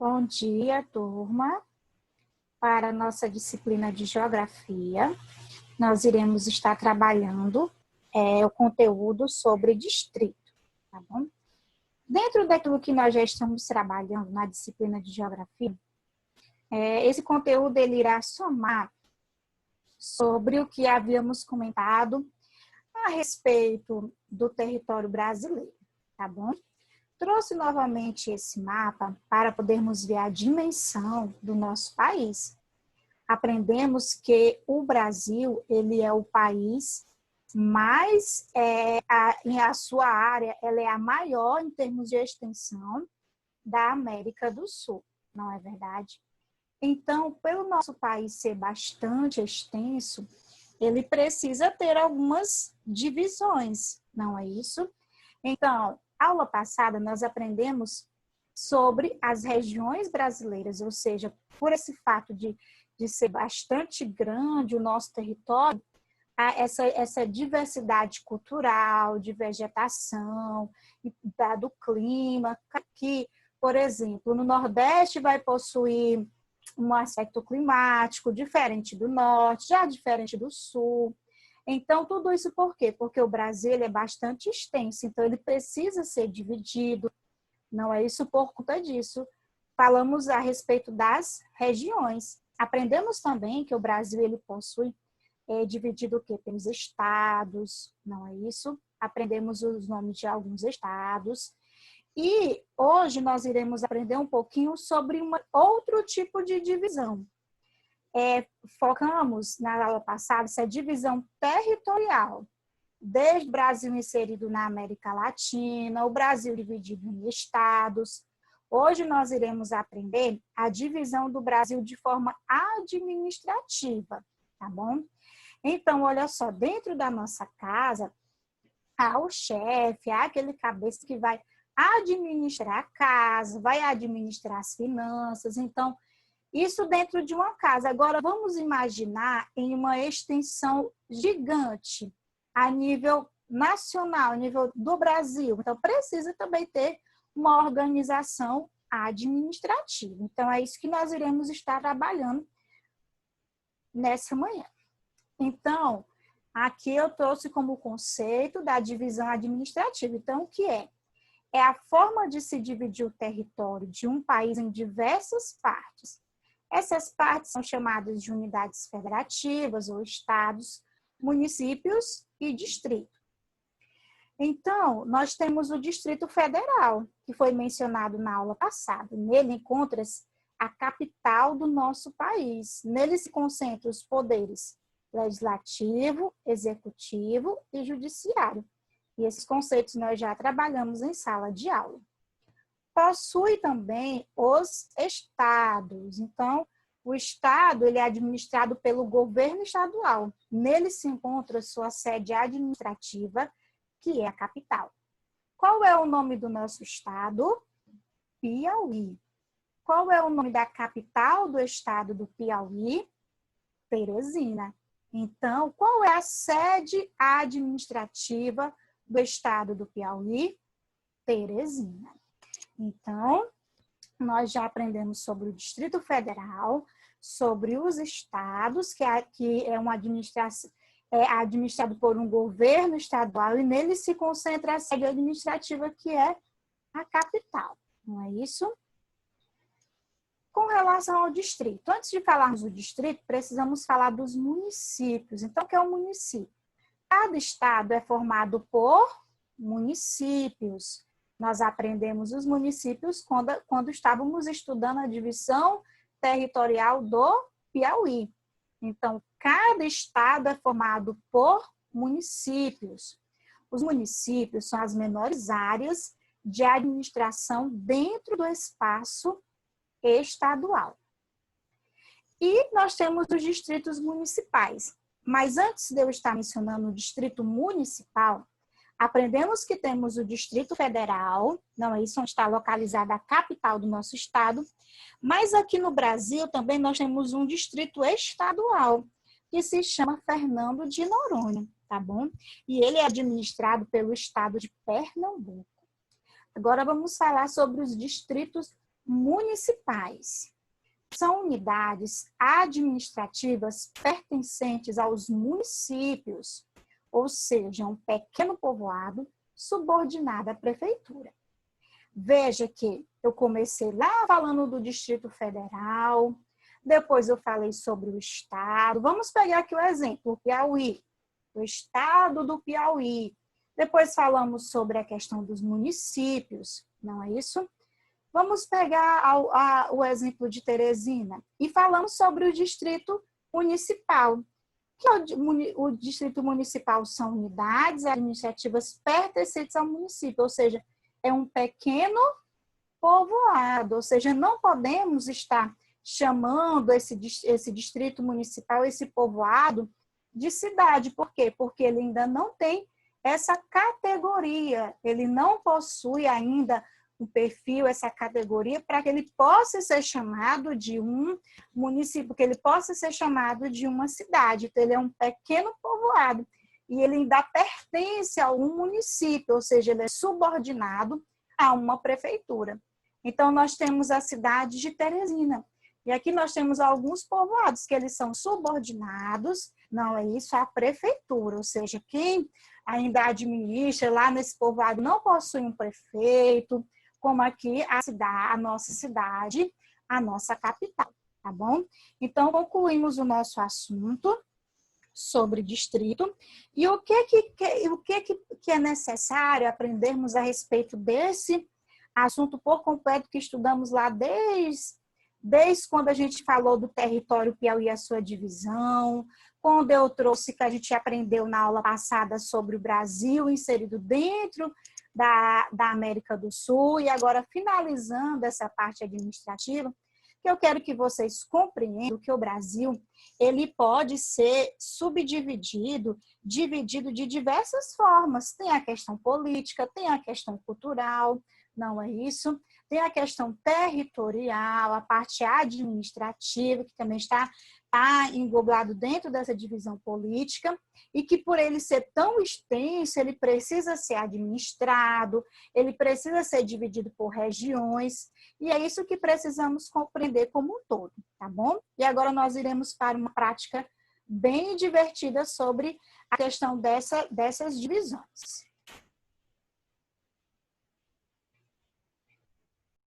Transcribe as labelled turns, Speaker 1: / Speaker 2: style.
Speaker 1: Bom dia, turma. Para a nossa disciplina de Geografia, nós iremos estar trabalhando o conteúdo sobre distrito, tá bom? Dentro daquilo que nós já estamos trabalhando na disciplina de Geografia, esse conteúdo ele irá somar sobre o que havíamos comentado a respeito do território brasileiro, tá bom? Trouxe novamente esse mapa para podermos ver a dimensão do nosso país. Aprendemos que o Brasil, ele é o país mais, a sua área, ela é a maior em termos de extensão da América do Sul, não é verdade? Então, pelo nosso país ser bastante extenso, ele precisa ter algumas divisões, não é isso? Então, aula passada nós aprendemos sobre as regiões brasileiras, ou seja, por esse fato de ser bastante grande o nosso território, essa diversidade cultural, de vegetação, do clima, que, por exemplo, no Nordeste vai possuir um aspecto climático diferente do Norte, já diferente do Sul. Então, tudo isso por quê? Porque o Brasil é bastante extenso, então ele precisa ser dividido. Não é isso por conta disso. Falamos a respeito das regiões. Aprendemos também que o Brasil ele possui dividido o quê? Pelos estados, não é isso? Aprendemos os nomes de alguns estados. E hoje nós iremos aprender um pouquinho sobre outro tipo de divisão. Focamos na aula passada essa divisão territorial, desde o Brasil inserido na América Latina, o Brasil dividido em estados. Hoje nós iremos aprender a divisão do Brasil de forma administrativa, tá bom? Então, olha só, dentro da nossa casa, há o chefe, há aquele cabeça que vai administrar a casa, vai administrar as finanças. Então, isso dentro de uma casa. Agora, vamos imaginar em uma extensão gigante, a nível nacional, a nível do Brasil. Então, precisa também ter uma organização administrativa. Então, é isso que nós iremos estar trabalhando nessa manhã. Então, aqui eu trouxe como conceito da divisão administrativa. Então, o que é? É a forma de se dividir o território de um país em diversas partes. Essas partes são chamadas de unidades federativas ou estados, municípios e distrito. Então, nós temos o Distrito Federal, que foi mencionado na aula passada. Nele encontra-se a capital do nosso país. Nele se concentram os poderes legislativo, executivo e judiciário. E esses conceitos nós já trabalhamos em sala de aula. Possui também os estados. Então, o estado ele é administrado pelo governo estadual. Nele se encontra sua sede administrativa, que é a capital. Qual é o nome do nosso estado? Piauí. Qual é o nome da capital do estado do Piauí? Teresina. Então, qual é a sede administrativa do estado do Piauí? Teresina. Então, nós já aprendemos sobre o Distrito Federal, sobre os estados, que é uma administração, administrado por um governo estadual, e nele se concentra a sede administrativa, que é a capital. Não é isso? Com relação ao distrito, antes de falarmos do distrito, precisamos falar dos municípios. Então, o que é um município? Cada estado é formado por municípios. Nós aprendemos os municípios quando estávamos estudando a divisão territorial do Piauí. Então, cada estado é formado por municípios. Os municípios são as menores áreas de administração dentro do espaço estadual. E nós temos os distritos municipais. Mas antes de eu estar mencionando o distrito municipal, aprendemos que temos o Distrito Federal, não é isso, onde está localizada a capital do nosso estado, mas aqui no Brasil também nós temos um distrito estadual, que se chama Fernando de Noronha, tá bom? E ele é administrado pelo estado de Pernambuco. Agora vamos falar sobre os distritos municipais. São unidades administrativas pertencentes aos municípios, ou seja, um pequeno povoado subordinado à prefeitura. Veja que eu comecei lá falando do Distrito Federal, depois eu falei sobre o Estado. Vamos pegar aqui o exemplo, o Piauí, o Estado do Piauí. Depois falamos sobre a questão dos municípios, não é isso? Vamos pegar o exemplo de Teresina e falamos sobre o Distrito Municipal. O Distrito Municipal são unidades administrativas pertencentes ao município, ou seja, é um pequeno povoado, ou seja, não podemos estar chamando esse distrito municipal, esse povoado, de cidade. Por quê? Porque ele ainda não tem essa categoria, ele não possui ainda um perfil, essa categoria, para que ele possa ser chamado de um município, que ele possa ser chamado de uma cidade. Então, ele é um pequeno povoado e ele ainda pertence a um município, ou seja, ele é subordinado a uma prefeitura. Então, nós temos a cidade de Teresina. E aqui nós temos alguns povoados que eles são subordinados, não é isso, à prefeitura, ou seja, quem ainda administra lá nesse povoado não possui um prefeito, como aqui a nossa cidade, a nossa capital, tá bom? Então, concluímos o nosso assunto sobre distrito. E o que é necessário aprendermos a respeito desse assunto por completo que estudamos lá desde quando a gente falou do território Piauí e a sua divisão, quando eu trouxe que a gente aprendeu na aula passada sobre o Brasil inserido dentro da América do Sul, e agora finalizando essa parte administrativa, que eu quero que vocês compreendam que o Brasil ele pode ser dividido de diversas formas. Tem a questão política, tem a questão cultural, não é isso? Tem a questão territorial, a parte administrativa, que também está englobado dentro dessa divisão política, e que por ele ser tão extenso, ele precisa ser administrado, ele precisa ser dividido por regiões, e é isso que precisamos compreender como um todo, tá bom? E agora nós iremos para uma prática bem divertida sobre a questão dessas divisões.